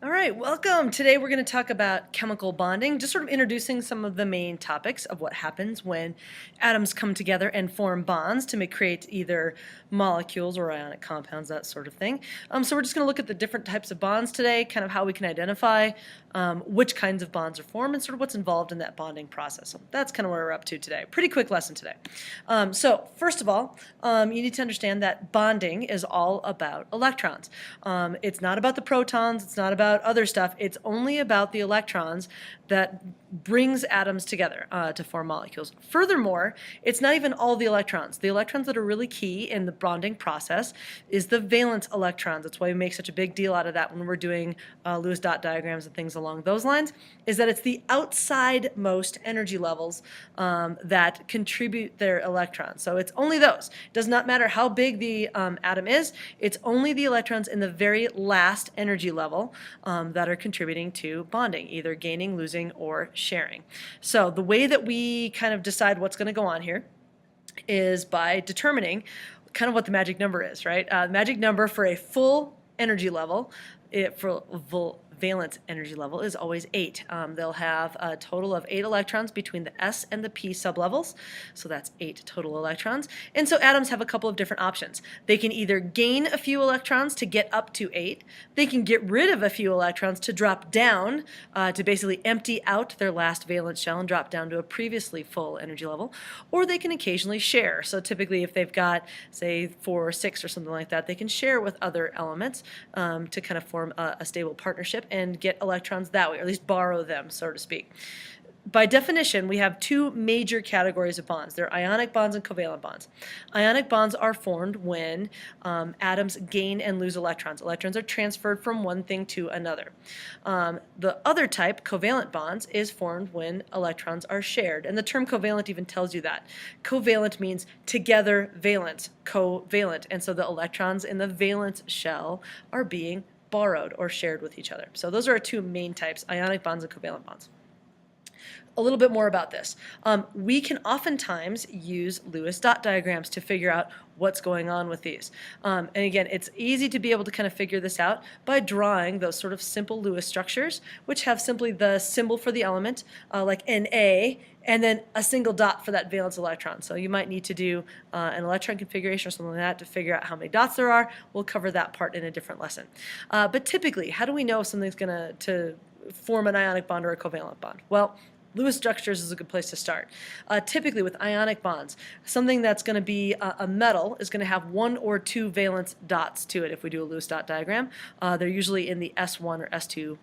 All right, welcome. Today we're going to talk about chemical bonding, just sort of introducing some of the main topics of what happens when atoms come together and form bonds to create either molecules or ionic compounds, that sort of thing. So we're just going to look at the different types of bonds today, kind of how we can identify which kinds of bonds are formed and sort of what's involved in that bonding process. So that's kind of where we're up to today. Pretty quick lesson today. So first of all, you need to understand that bonding is all about electrons. It's not about the protons. It's not about other stuff. It's only about the electrons that brings atoms together to form molecules. Furthermore, it's not even all the electrons. The electrons that are really key in the bonding process is the valence electrons. That's why we make such a big deal out of that when we're doing Lewis dot diagrams and things along those lines, is that it's the outside-most energy levels that contribute their electrons. So it's only those. It does not matter how big the atom is. It's only the electrons in the very last energy level that are contributing to bonding, either gaining, losing, or sharing. So the way that we kind of decide what's going to go on here is by determining kind of what the magic number is, right? The magic number for a full energy level, for valence energy level, is always 8. They'll have a total of 8 electrons between the s and the p sublevels, so that's 8 total electrons. And so atoms have a couple of different options. They can either gain a few electrons to get up to 8, they can get rid of a few electrons to drop down to basically empty out their last valence shell and drop down to a previously full energy level, or they can occasionally share. So typically if they've got, say, 4 or 6 or something like that, they can share with other elements to kind of form a stable partnership and get electrons that way, or at least borrow them, so to speak. By definition, we have 2 major categories of bonds. They're ionic bonds and covalent bonds. Ionic bonds are formed when atoms gain and lose electrons. Electrons are transferred from one thing to another. The other type, covalent bonds, is formed when electrons are shared. And the term covalent even tells you that. Covalent means together valence, covalent. And so the electrons in the valence shell are being borrowed or shared with each other. So those are our 2 main types, ionic bonds and covalent bonds. A little bit more about this. We can oftentimes use Lewis dot diagrams to figure out what's going on with these. And again, it's easy to be able to kind of figure this out by drawing those sort of simple Lewis structures, which have simply the symbol for the element, like Na, and then a single dot for that valence electron. So you might need to do an electron configuration or something like that to figure out how many dots there are. We'll cover that part in a different lesson. But typically, how do we know if something's going to form an ionic bond or a covalent bond? Well, Lewis structures is a good place to start. Typically with ionic bonds, something that's going to be a metal is going to have 1 or 2 valence dots to it if we do a Lewis dot diagram. They're usually in the S1 or S2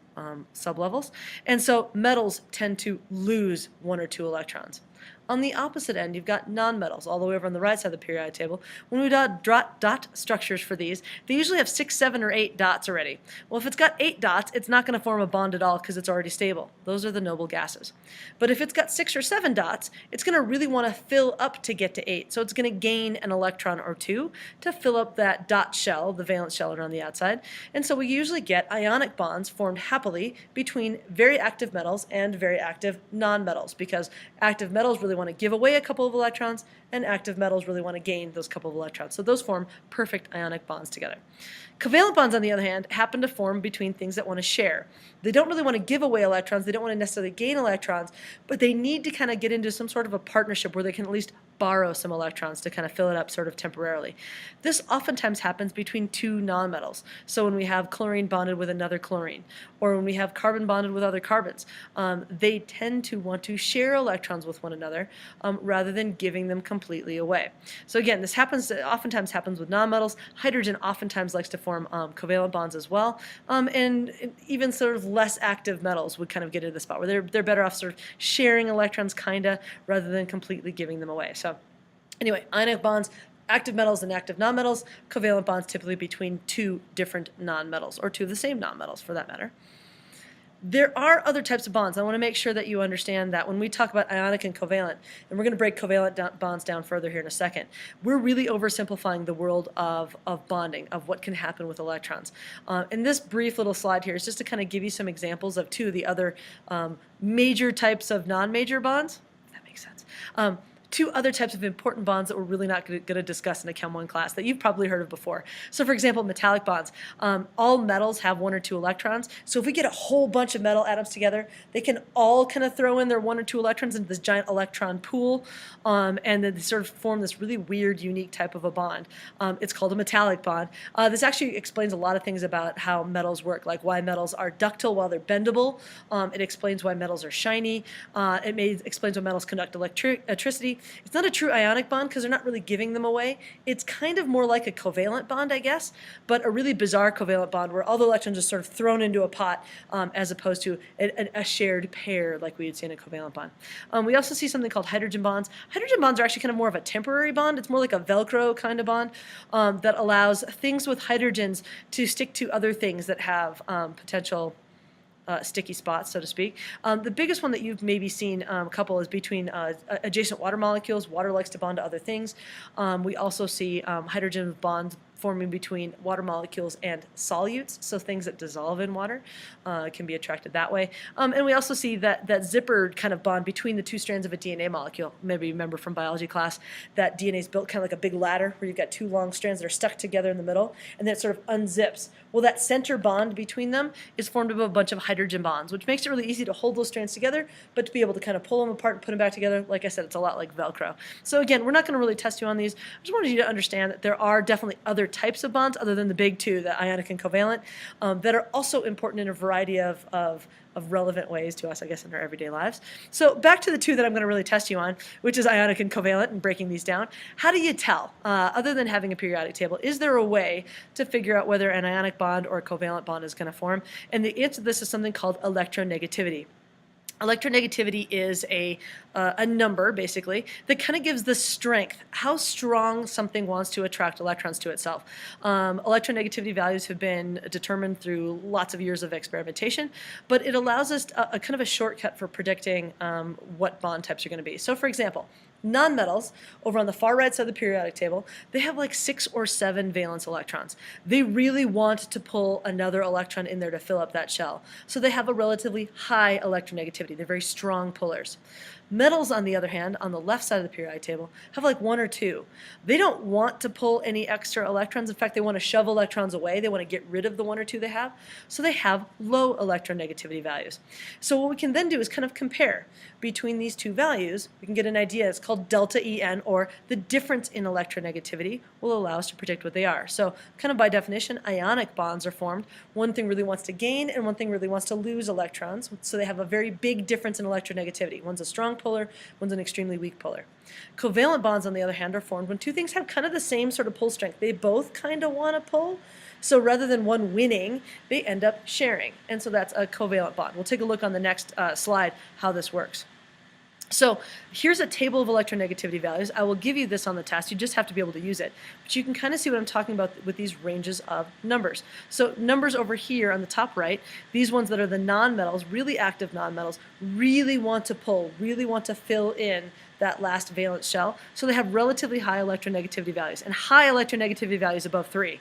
sublevels. And so metals tend to lose 1 or 2 electrons. On the opposite end, you've got nonmetals, all the way over on the right side of the periodic table. When we dot structures for these, they usually have 6, 7, or 8 dots already. Well, if it's got 8 dots, it's not going to form a bond at all because it's already stable. Those are the noble gases. But if it's got 6 or 7 dots, it's going to really want to fill up to get to 8. So it's going to gain an electron or 2 to fill up that dot shell, the valence shell around the outside. And so we usually get ionic bonds formed happily between very active metals and very active nonmetals, because active metals really want to give away a couple of electrons, and active metals really want to gain those couple of electrons. So those form perfect ionic bonds together. Covalent bonds, on the other hand, happen to form between things that want to share. They don't really want to give away electrons, they don't want to necessarily gain electrons, but they need to kind of get into some sort of a partnership where they can at least borrow some electrons to kind of fill it up sort of temporarily. This oftentimes happens between 2 nonmetals. So when we have chlorine bonded with another chlorine, or when we have carbon bonded with other carbons, they tend to want to share electrons with one another rather than giving them completely away. So again, this oftentimes happens with nonmetals. Hydrogen oftentimes likes to form covalent bonds as well, and even sort of less active metals would kind of get into the spot where they're better off sort of sharing electrons rather than completely giving them away. So anyway, ionic bonds, active metals and active nonmetals, covalent bonds typically between 2 different nonmetals, or 2 of the same nonmetals for that matter. There are other types of bonds. I want to make sure that you understand that when we talk about ionic and covalent, and we're going to break covalent bonds down further here in a second, we're really oversimplifying the world of bonding, of what can happen with electrons. And this brief little slide here is just to kind of give you some examples of 2 of the other major types of non-major bonds, if that makes sense. two other types of important bonds that we're really not going to discuss in a Chem 1 class that you've probably heard of before. So for example, metallic bonds. All metals have 1 or 2 electrons. So if we get a whole bunch of metal atoms together, they can all kind of throw in their 1 or 2 electrons into this giant electron pool, and then they sort of form this really weird, unique type of a bond. It's called a metallic bond. This actually explains a lot of things about how metals work, like why metals are ductile while they're bendable. It explains why metals are shiny. Explains why metals conduct electricity. It's not a true ionic bond because they're not really giving them away. It's kind of more like a covalent bond, I guess, but a really bizarre covalent bond where all the electrons are sort of thrown into a pot, as opposed to a shared pair like we would see in a covalent bond. We also see something called hydrogen bonds. Hydrogen bonds are actually kind of more of a temporary bond. It's more like a Velcro kind of bond that allows things with hydrogens to stick to other things that have potential sticky spots, so to speak. The biggest one that you've maybe seen a couple is between adjacent water molecules. Water likes to bond to other things. We also see hydrogen bonds forming between water molecules and solutes, so things that dissolve in water can be attracted that way. And we also see that zippered kind of bond between the 2 strands of a DNA molecule. Maybe you remember from biology class that DNA is built kind of like a big ladder where you've got 2 long strands that are stuck together in the middle, and then it sort of unzips. Well, that center bond between them is formed of a bunch of hydrogen bonds, which makes it really easy to hold those strands together, but to be able to kind of pull them apart and put them back together, like I said, it's a lot like Velcro. So again, we're not going to really test you on these. I just wanted you to understand that there are definitely other types of bonds other than the big 2, the ionic and covalent, that are also important in a variety of relevant ways to us, I guess, in our everyday lives. So back to the 2 that I'm going to really test you on, which is ionic and covalent, and breaking these down. How do you tell, other than having a periodic table, is there a way to figure out whether an ionic bond or a covalent bond is going to form? And the answer to this is something called electronegativity. Electronegativity is a number, basically, that kind of gives the strength, how strong something wants to attract electrons to itself. Electronegativity values have been determined through lots of years of experimentation, but it allows us a kind of a shortcut for predicting what bond types are going to be. So for example, nonmetals, over on the far right side of the periodic table, they have like 6 or 7 valence electrons. They really want to pull another electron in there to fill up that shell. So they have a relatively high electronegativity. They're very strong pullers. Metals, on the other hand, on the left side of the periodic table, have like 1 or 2. They don't want to pull any extra electrons. In fact, they want to shove electrons away. They want to get rid of the 1 or 2 they have. So they have low electronegativity values. So what we can then do is kind of compare between these 2 values. We can get an idea. It's called delta En, or the difference in electronegativity will allow us to predict what they are. So kind of by definition, ionic bonds are formed. One thing really wants to gain and one thing really wants to lose electrons. So they have a very big difference in electronegativity. One's a strong polar, one's an extremely weak polar. Covalent bonds, on the other hand, are formed when 2 things have kind of the same sort of pull strength. They both kind of want to pull, so rather than one winning, they end up sharing. And so that's a covalent bond. We'll take a look on the next slide how this works. So here's a table of electronegativity values. I will give you this on the test. You just have to be able to use it. But you can kind of see what I'm talking about with these ranges of numbers. So numbers over here on the top right, these ones that are the nonmetals, really active nonmetals, really want to pull, really want to fill in that last valence shell. So they have relatively high electronegativity values. And high electronegativity values above 3.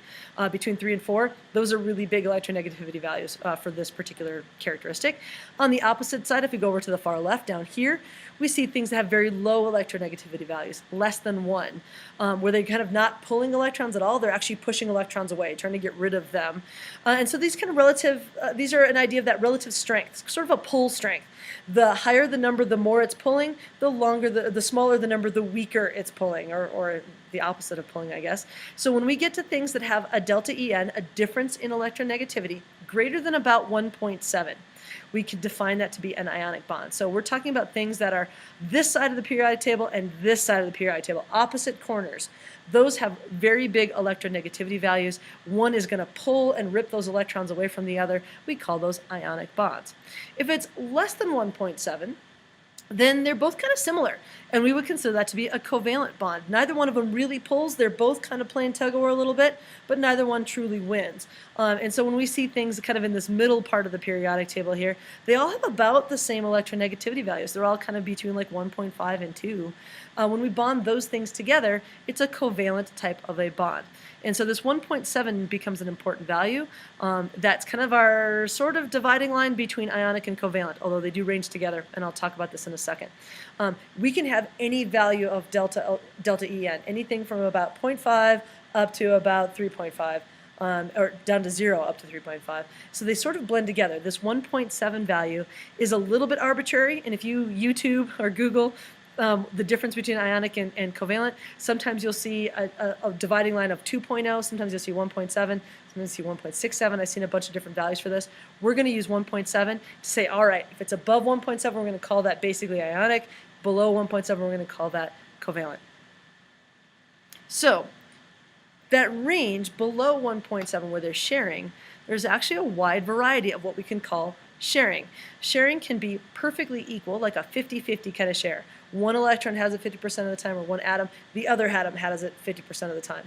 Between 3 and 4, those are really big electronegativity values for this particular characteristic. On the opposite side, if we go over to the far left down here, we see things that have very low electronegativity values, less than 1, where they're kind of not pulling electrons at all. They're actually pushing electrons away, trying to get rid of them. And so these kind of these are an idea of that relative strength, sort of a pull strength. The higher the number, the more it's pulling. The smaller the number, the weaker it's pulling, or the opposite of pulling, I guess. So when we get to things that have a delta En, a difference in electronegativity, greater than about 1.7, we could define that to be an ionic bond. So we're talking about things that are this side of the periodic table and this side of the periodic table, opposite corners. Those have very big electronegativity values. One is going to pull and rip those electrons away from the other. We call those ionic bonds. If it's less than 1.7, then they're both kind of similar, and we would consider that to be a covalent bond. Neither one of them really pulls. They're both kind of playing tug-of-war a little bit, but neither one truly wins. And so when we see things kind of in this middle part of the periodic table here, they all have about the same electronegativity values. They're all kind of between like 1.5 and 2. When we bond those things together, it's a covalent type of a bond. And so this 1.7 becomes an important value. That's kind of our sort of dividing line between ionic and covalent, although they do range together, and I'll talk about this in a second. We can have any value of delta En, anything from about 0.5 up to about 3.5. Or down to 0 up to 3.5. So they sort of blend together. This 1.7 value is a little bit arbitrary, and if you YouTube or Google the difference between ionic and covalent, sometimes you'll see a dividing line of 2.0, sometimes you'll see 1.7, sometimes you'll see 1.67. I've seen a bunch of different values for this. We're going to use 1.7 to say, all right, if it's above 1.7, we're going to call that basically ionic. Below 1.7, we're going to call that covalent. So that range below 1.7 where they're sharing, there's actually a wide variety of what we can call sharing. Sharing can be perfectly equal, like a 50-50 kind of share. One electron has it 50% of the time, or one atom, the other atom has it 50% of the time.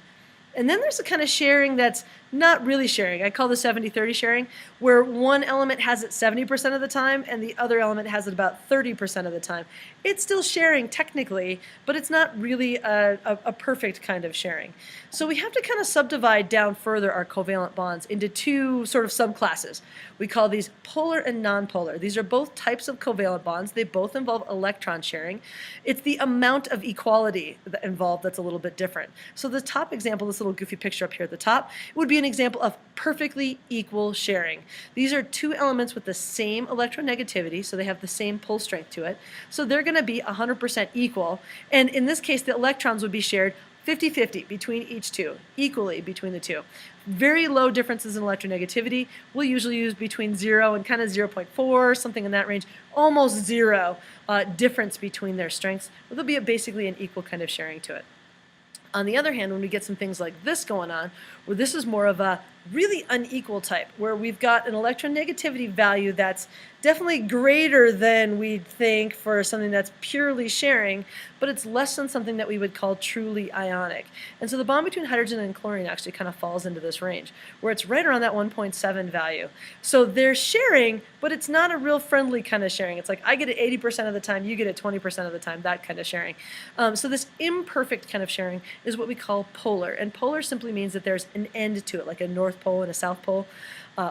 And then there's a kind of sharing that's not really sharing. I call the 70-30 sharing, where one element has it 70% of the time and the other element has it about 30% of the time. It's still sharing technically, but it's not really a perfect kind of sharing. So we have to kind of subdivide down further our covalent bonds into two sort of subclasses. We call these polar and nonpolar. These are both types of covalent bonds. They both involve electron sharing. It's the amount of equality involved that's a little bit different. So the top example, this little goofy picture up here at the top, would be an example of perfectly equal sharing. These are two elements with the same electronegativity, so they have the same pull strength to it. So they're going to be 100% equal. And in this case, the electrons would be shared 50-50 between each two, equally between the two. Very low differences in electronegativity. We'll usually use between 0 and kind of 0.4, something in that range. Almost zero difference between their strengths. But there'll be basically an equal kind of sharing to it. On the other hand, when we get some things like this going on, where this is more of a really unequal type, where we've got an electronegativity value that's definitely greater than we'd think for something that's purely sharing, but it's less than something that we would call truly ionic. And so the bond between hydrogen and chlorine actually kind of falls into this range, where it's right around that 1.7 value. So they're sharing, but it's not a real friendly kind of sharing. It's like I get it 80% of the time, you get it 20% of the time, that kind of sharing. So this imperfect kind of sharing is what we call polar. And polar simply means that there's an end to it, like a north pole and a south pole.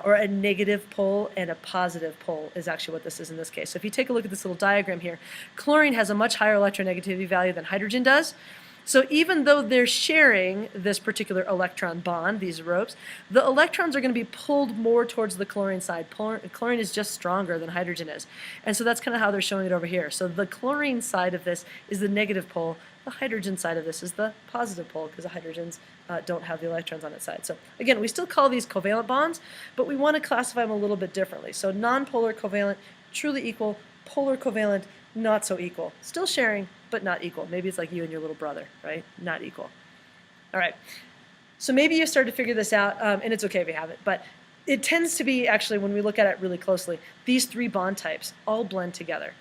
Or a negative pole and a positive pole is actually what this is in this case. So if you take a look at this little diagram here, chlorine has a much higher electronegativity value than hydrogen does. So even though they're sharing this particular electron bond, these ropes, the electrons are going to be pulled more towards the chlorine side. Chlorine is just stronger than hydrogen is. And so that's kind of how they're showing it over here. So the chlorine side of this is the negative pole. The hydrogen side of this is the positive pole because the hydrogens don't have the electrons on its side. So again, we still call these covalent bonds, but we want to classify them a little bit differently. So nonpolar covalent, truly equal. Polar covalent, not so equal. Still sharing, but not equal. Maybe it's like you and your little brother, right? Not equal. All right. So maybe you started to figure this out, and it's okay if you haven't, but it tends to be actually, when we look at it really closely, these three bond types all blend together.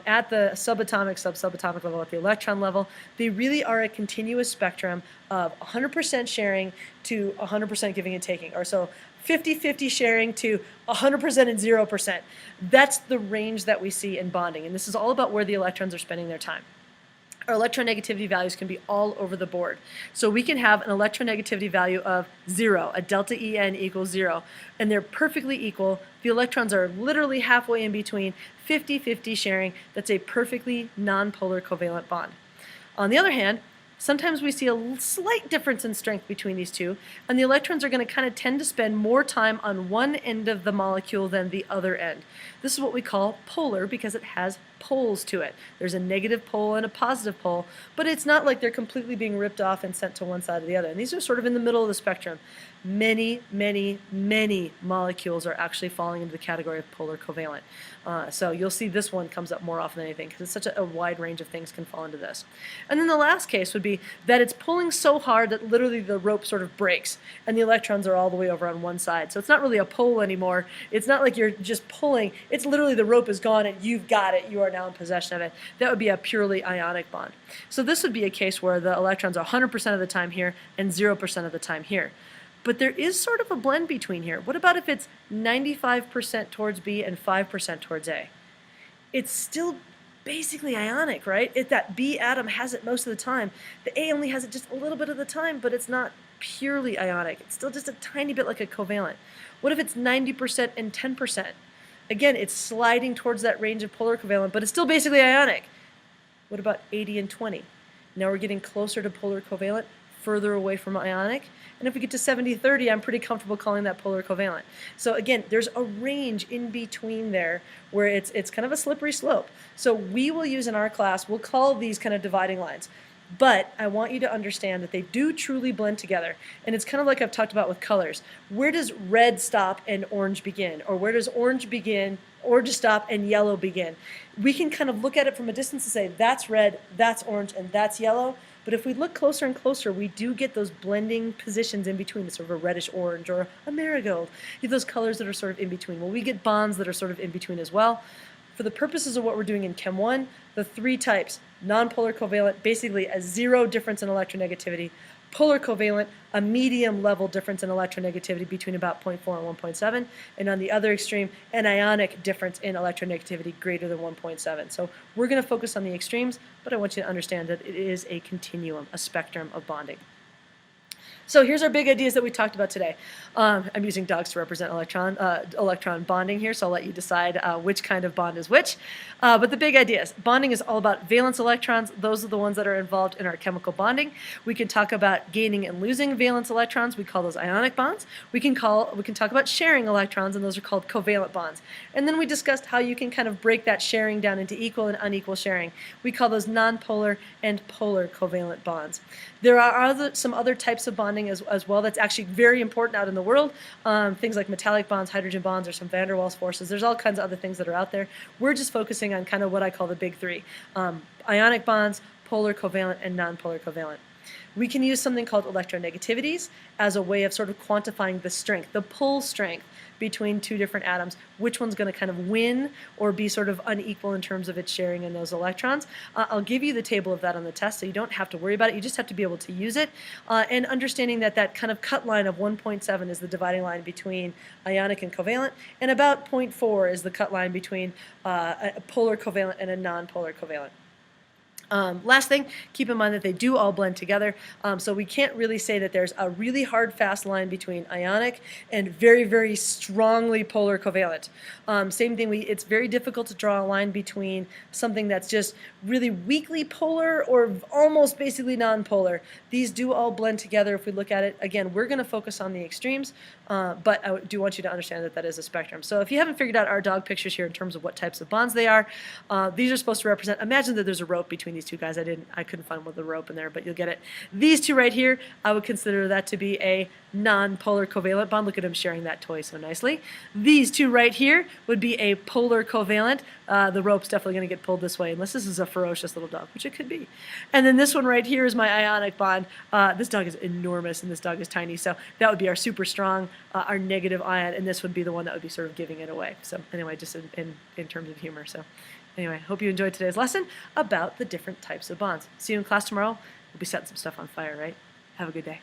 At the subatomic, subatomic level, at the electron level, they really are a continuous spectrum of 100% sharing to 100% giving and taking, or so 50-50 sharing to 100% and 0%. That's the range that we see in bonding, and this is all about where the electrons are spending their time. Our electronegativity values can be all over the board. So we can have an electronegativity value of 0, a delta En equals 0, and they're perfectly equal. The electrons are literally halfway in between, 50-50 sharing. That's a perfectly nonpolar covalent bond. On the other hand, sometimes we see a slight difference in strength between these two, and the electrons are going to kind of tend to spend more time on one end of the molecule than the other end. This is what we call polar because it has poles to it. There's a negative pole and a positive pole, but it's not like they're completely being ripped off and sent to one side or the other. And these are sort of in the middle of the spectrum. Many, many, many molecules are actually falling into the category of polar covalent. So you'll see this one comes up more often than anything because it's such a wide range of things can fall into this. And then the last case would be that it's pulling so hard that literally the rope sort of breaks and the electrons are all the way over on one side. So it's not really a pull anymore. It's not like you're just pulling. It's literally the rope is gone and you've got it. You are now in possession of it. That would be a purely ionic bond. So this would be a case where the electrons are 100% of the time here and 0% of the time here. But there is sort of a blend between here. What about if it's 95% towards B and 5% towards A? It's still basically ionic, right? If that B atom has it most of the time, the A only has it just a little bit of the time, but it's not purely ionic? It's still just a tiny bit like a covalent. What if it's 90% and 10%? Again, it's sliding towards that range of polar covalent, but it's still basically ionic. What about 80 and 20? Now we're getting closer to polar covalent, further away from ionic. And if we get to 70-30, I'm pretty comfortable calling that polar covalent. So again, there's a range in between there where it's kind of a slippery slope. So we will use in our class, we'll call these kind of dividing lines. But I want you to understand that they do truly blend together. And it's kind of like I've talked about with colors. Where does red stop and orange begin? Or where does orange begin, orange stop, and yellow begin? We can kind of look at it from a distance and say, that's red, that's orange, and that's yellow. But if we look closer and closer, we do get those blending positions in between, sort of a reddish orange or a marigold. You get those colors that are sort of in between. Well, we get bonds that are sort of in between as well. For the purposes of what we're doing in Chem 1, the three types, nonpolar covalent, basically a zero difference in electronegativity, polar covalent, a medium level difference in electronegativity between about 0.4 and 1.7, and on the other extreme, an ionic difference in electronegativity greater than 1.7. So we're going to focus on the extremes, but I want you to understand that it is a continuum, a spectrum of bonding. So here's our big ideas that we talked about today. I'm using dogs to represent electron bonding here, so I'll let you decide which kind of bond is which. But the big ideas. Bonding is all about valence electrons. Those are the ones that are involved in our chemical bonding. We can talk about gaining and losing valence electrons. We call those ionic bonds. We can talk about sharing electrons, and those are called covalent bonds. And then we discussed how you can kind of break that sharing down into equal and unequal sharing. We call those nonpolar and polar covalent bonds. There are some other types of bonding as well that's actually very important out in the world. Things like metallic bonds, hydrogen bonds, or some van der Waals forces. There's all kinds of other things that are out there. We're just focusing on kind of what I call the big three. Ionic bonds, polar covalent, and nonpolar covalent. We can use something called electronegativities as a way of sort of quantifying the strength, the pull strength between two different atoms, which one's going to kind of win or be sort of unequal in terms of its sharing in those electrons. I'll give you the table of that on the test, so you don't have to worry about it. You just have to be able to use it. And understanding that that kind of cut line of 1.7 is the dividing line between ionic and covalent, and about 0.4 is the cut line between a polar covalent and a nonpolar covalent. Last thing, keep in mind that they do all blend together, so we can't really say that there's a really hard, fast line between ionic and very, very strongly polar covalent. Same thing, it's very difficult to draw a line between something that's just really weakly polar or almost basically nonpolar. These do all blend together if we look at it. Again, we're going to focus on the extremes, but I do want you to understand that that is a spectrum. So if you haven't figured out our dog pictures here in terms of what types of bonds they are, these are supposed to represent, imagine that there's a rope between these two guys. I couldn't find one with a rope in there, but you'll get it. These two right here, I would consider that to be a non-polar covalent bond. Look at him sharing that toy so nicely. These two right here would be a polar covalent. The rope's definitely going to get pulled this way, unless this is a ferocious little dog, which it could be. And then this one right here is my ionic bond. This dog is enormous, and this dog is tiny, so that would be our super strong, our negative ion, and this would be the one that would be sort of giving it away. So anyway, just in terms of humor. So anyway, hope you enjoyed today's lesson about the different types of bonds. See you in class tomorrow. We'll be setting some stuff on fire, right? Have a good day.